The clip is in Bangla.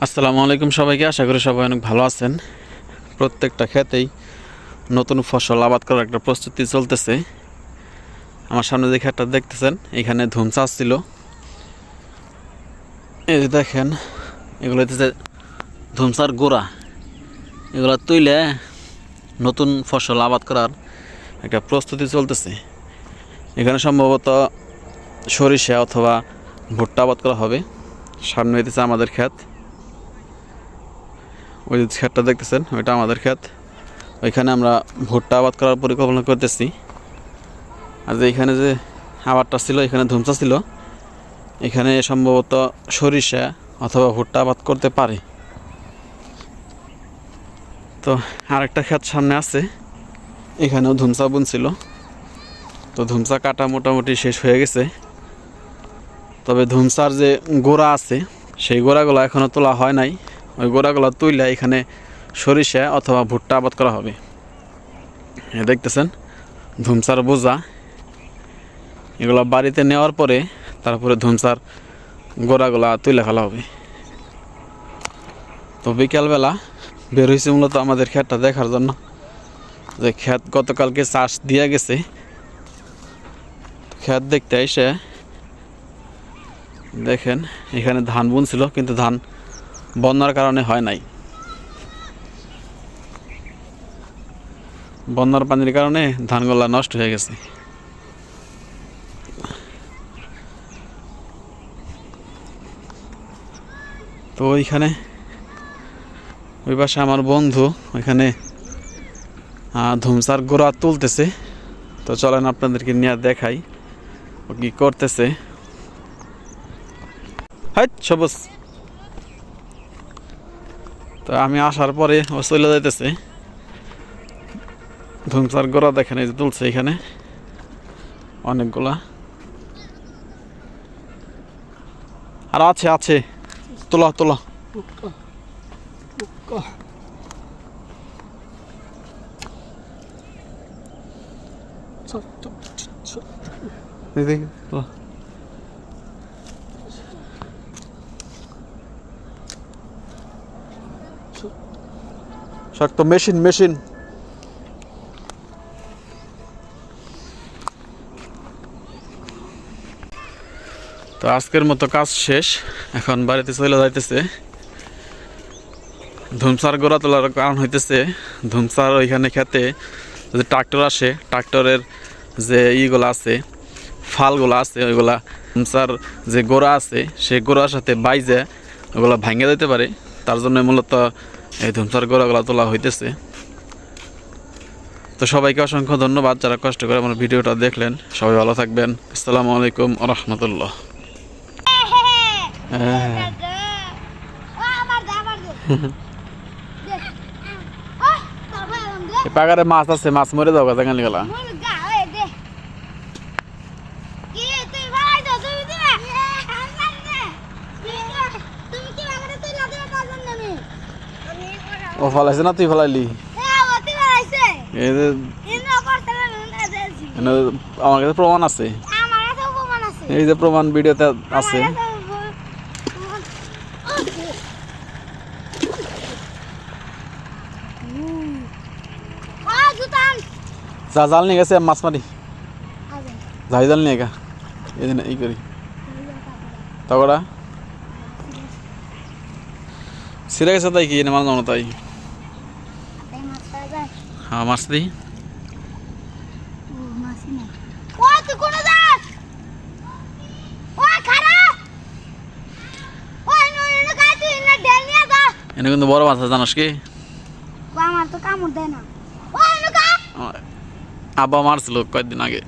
আসসালামু আলাইকুম সবাইকে। আশা করি সবাই অনেক ভালো আছেন। প্রত্যেকটা ক্ষেতেই নতুন ফসল আবাদ করার একটা প্রস্তুতি চলতেছে। আমার সামনে যে ক্ষেতটা দেখতেছেন, এখানে ধুম চাষ ছিল। এই যে দেখেন, এগুলো হচ্ছে ধুমসার গোড়া। এগুলো তুইলে নতুন ফসল আবাদ করার একটা প্রস্তুতি চলতেছে। এখানে সম্ভবত সরিষা অথবা ভুট্টা আবাদ করা হবে। সামনে হইতেছে আমাদের ক্ষেত। ওই যে ক্ষেতটা দেখতেছেন, ওইটা আমাদের ক্ষেত। ওইখানে আমরা ভুট্টা আবাদ করার পরিকল্পনা করতেছি। আর যে এখানে যে আবাদটা ছিল, এখানে ধুমচা ছিল, এখানে সম্ভবত সরিষা অথবা ভুট্টা আবাদ করতে পারে। তো আরেকটা ক্ষেত সামনে আছে, এখানেও ধুমচা বুনছিল। তো ধুমচা কাটা মোটামুটি শেষ হয়ে গেছে। তবে ধুমচার যে গোড়া আছে, সেই গোড়াগুলো এখনও তোলা হয় নাই। ওই গোড়াগুলো তুইলে এখানে সরিষা অথবা ভুট্টা আবাদ করা হবে। দেখতেছেন ধুমচার বোঝা। এগুলো বাড়িতে নেওয়ার পরে তারপরে ধুমচার গোড়াগুলা তুলে ফেলা হবে। তো বিকালবেলা বের হয়েছে মূলত আমাদের ক্ষেতটা দেখার জন্য, যে ক্ষেত গতকালকে চাষ দিয়ে গেছে। ক্ষেত দেখতে এসে দেখেন, এখানে ধান বুনছিল, কিন্তু ধান বন্যার কারণে হয় নাই। বন্যার পানির কারণে ধানগুলা নষ্ট হয়ে গেছে। তো ওইখানে ওই পাশে আমার বন্ধু ওইখানে ধুমসার গোড়া তুলতেছে। তো চলেন আপনাদেরকে নিয়ে দেখাই ও কি করতেছে। হাই সবুজ। তো আমি আসার পরে ও চলে যাইতেছে। ধুমসার গোড়া দেখেন, এই যে তুলছে এখানে অনেকগুলা। আর আছে আছে, তোলা তোলা। শক্ত মেশিন মেশিন। তো আজকের মতো কাজ শেষ, এখন বাড়িতে চলে যাইতেছে। ধুমসার গোড়া তোলার কারণ হইতেছে, ধুমসার ওইখানে খেতে যে ট্রাক্টর আসে, ট্রাক্টরের যে ইগুলো আছে, ফালগুলো আছে, ওইগুলা ধুমসার যে গোড়া আছে সেই গোড়ার সাথে বাইজে ওগুলো ভাঙে দিতে পারে। তার জন্য মূলত এই ধুমসার গোড়াগুলো তোলা হইতেছে। তো সবাইকে অসংখ্য ধন্যবাদ যারা কষ্ট করে আমার ভিডিওটা দেখলেন। সবাই ভালো থাকবেন। আসসালামু আলাইকুম ওয়া রাহমাতুল্লাহ। পাগারে মাছ আছে, মাছ মরে যাও গাছ গেলা। ও ফলাইছে না, তুই ফলাইলি? আমার কাছে প্রমাণ আছে, এই যে প্রমাণ ভিডিওতে আছে। যা জাল নিয়ে গেছে মাছ মারি, যাই জাল নিয়ে গা এই দিন এই করি তগড়া ছিঁড়ে গেছে। তাই কি মাছ জানো? তাই হ্যাঁ, মাছ দিই। এনে কিন্তু বড় মাছ আছে, জানোস কি? আমার তো কামড় দেয় না। আব্বা মারছিল কয়েকদিন আগে।